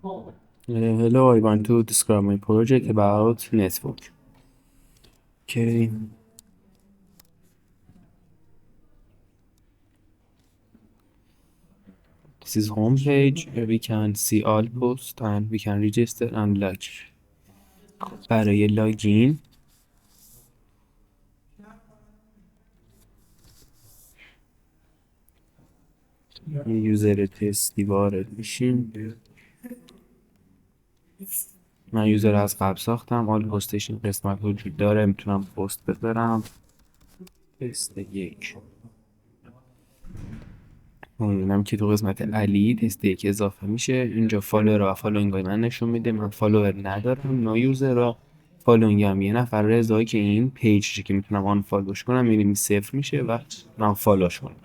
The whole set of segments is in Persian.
Hello, I want to describe my project about network. Okay, this is home page where we can see all posts and we can register and log. برای لاگین یوزر تستی وارد میشیم. من یوزر از قبل ساختم. آل پستش این قسمت وجود داره، میتونم پست بذارم. تست 1 میبینم که تو قسمت علی تست 1 اضافه میشه. اینجا فالوور و فالوینگ های من نشون میده. من فالوور ندارم، نو یوزر را. فالوینگ هم یه نفر رضایی که این پیجشه که میتونم آن فالوش کنم، میبینیم 0 میشه و من فالوش کنم.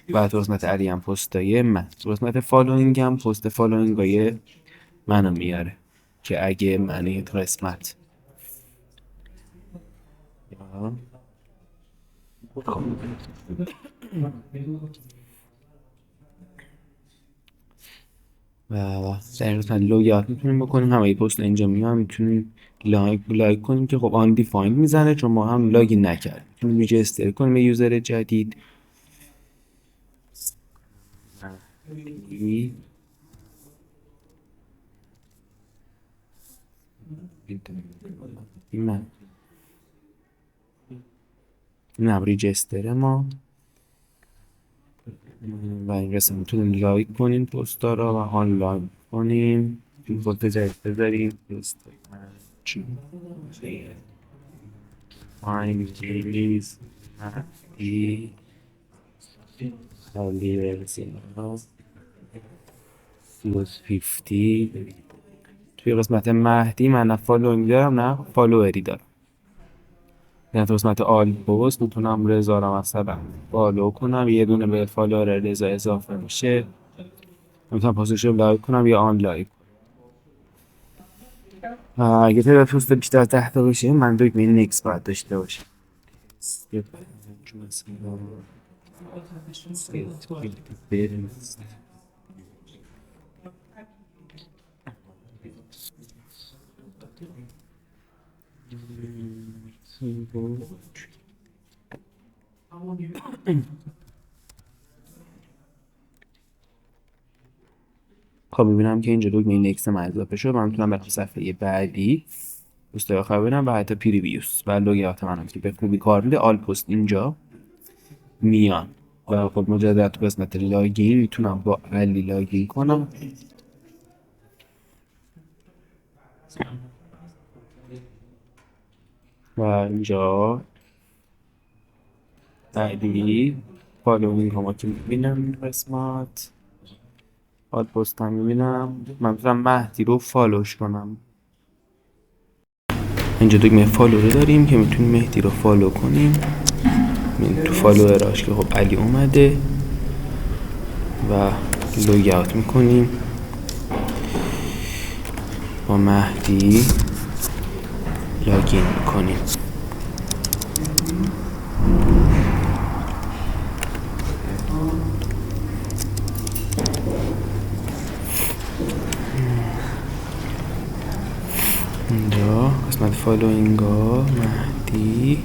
و تو قسمت علی هم پستای من، تو قسمت فالوینگ هم پست فالوینگ های منو میاره که اگه من این قسمت و در قسمت لوگات میتونیم بکنیم. همه پست اینجا میان، میتونیم لایک کنیم که خب آن دیفایند میزنه چون ما هم لاگین نکردیم. میتونیم ریجستر کنیم یه یوزر جدید. اینم ریجستر ما و این قسمت میتونیم لایک کنیم پستا را و آنلاین کنیم. این پست جدید بذاریم. My dailies مهدی توی قسمت مهدی من نه فالوینگ دارم نه فالووری دارم. در قسمت آل پست میتونم رضا را مثلا فالو کنم، یه دونه به فالوور رضا اضافه میشه. میتونم پستش رو لایک کنم یا آن لایک. اگه تعداد پست بیشتر از 10 تا بشه من دکمه نکس باید داشته باشم. خب ببینم که اینجا دکمه نکس من اضافه شد. من میتونم برم صفحه بعدی پستای آخر ببینم و حتی پریویوس و لوگیات منم که به خوبی کار میده. آل پست اینجا میان و خب مجدد تو قسمت لاگین میتونم با علی لاگین کنم و اینجا بعدی فالوینگ هم که میبینم این قسمت آل پست هم میبینم. من میتونم مهدی رو فالوش کنم. اینجا دکمه فالو رو داریم که میتونیم مهدی رو فالو کنیم. تو فالووراش که خب علی اومده و لوگ اوت میکنیم با مهدی لاگین میکنیم. اینجا قسمت فالوینگا مهدی،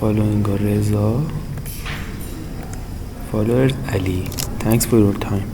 فالوینگا رضا، followers Ali. Thanks for your time.